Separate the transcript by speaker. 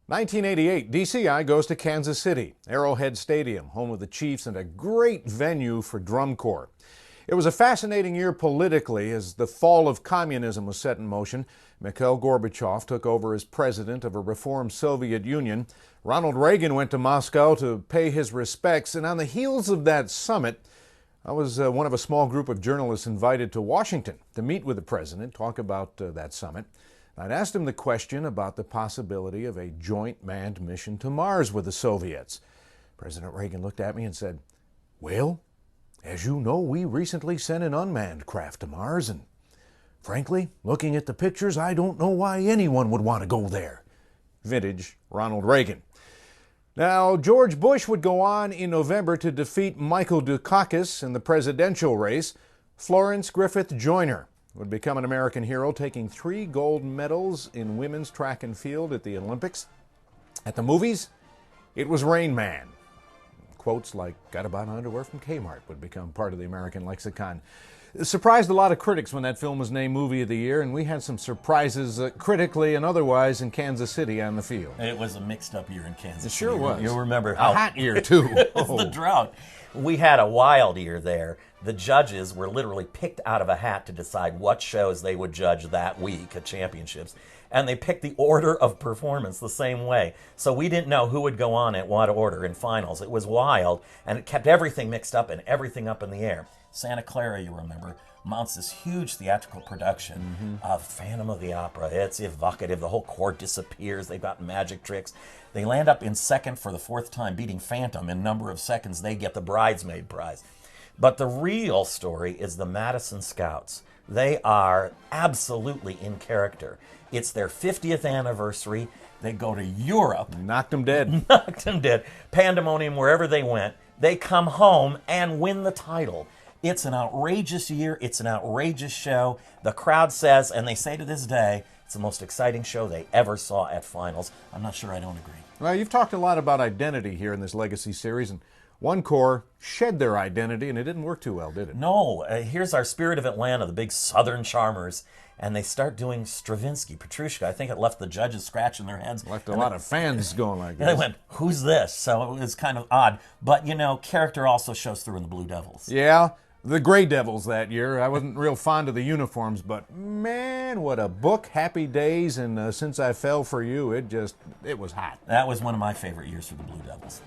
Speaker 1: 1988, DCI goes to Kansas City, Arrowhead Stadium, home of the Chiefs and a great venue for drum corps. It was a fascinating year politically as the fall of communism was set in motion. Mikhail Gorbachev took over as president of a reformed Soviet Union. Ronald Reagan went to Moscow to pay his respects, and on the heels of that summit, I was one of a small group of journalists invited to Washington to meet with the president, talk about that summit. I'd asked him the question about the possibility of a joint manned mission to Mars with the Soviets. President Reagan looked at me and said, "Well, as you know, we recently sent an unmanned craft to Mars, and frankly, looking at the pictures, I don't know why anyone would want to go there." Vintage Ronald Reagan. Now, George Bush would go on in November to defeat Michael Dukakis in the presidential race. Florence Griffith Joyner would become an American hero, taking 3 gold medals in women's track and field at the Olympics. At the movies, it was Rain Man. Quotes like, "Got a bought underwear from Kmart" would become part of the American lexicon. It surprised a lot of critics when that film was named Movie of the Year, and we had some surprises critically and otherwise in Kansas City on the field.
Speaker 2: It was a mixed-up year in Kansas
Speaker 1: It
Speaker 2: City.
Speaker 1: sure was.
Speaker 2: You'll remember how...
Speaker 1: A hot year, too.
Speaker 2: It was the drought. We had a wild year there. The judges were literally picked out of a hat to decide what shows they would judge that week at championships. And they picked the order of performance the same way. So we didn't know who would go on at what order in finals. It was wild, and it kept everything mixed up and everything up in the air. Santa Clara, you remember, mounts this huge theatrical production of Phantom of the Opera. It's evocative. The whole court disappears. They've got magic tricks. They land up in second for the 4th time, beating Phantom in number of seconds. They get the bridesmaid prize. But the real story is the Madison Scouts. They are absolutely in character. It's their 50th anniversary. They go to Europe.
Speaker 1: Knocked them dead.
Speaker 2: Knocked them dead. Pandemonium wherever they went. They come home and win the title. It's an outrageous year. It's an outrageous show. The crowd says, and they say to this day, it's the most exciting show they ever saw at finals. I'm not sure I don't agree.
Speaker 1: Well, you've talked a lot about identity here in this Legacy series, and one corps shed their identity, and it didn't work too well, did it?
Speaker 2: No. Here's our Spirit of Atlanta, the big Southern charmers, and they start doing Stravinsky, Petrushka. I think it left the judges scratching their heads.
Speaker 1: Left a lot of fans going like this.
Speaker 2: And they went, "Who's this?" So it was kind of odd. But, you know, character also shows through in the Blue Devils.
Speaker 1: Yeah, the Gray Devils that year. I wasn't real fond of the uniforms, but man, what a book. Happy Days and Since I Fell for You, it was hot.
Speaker 2: That was one of my favorite years for the Blue Devils.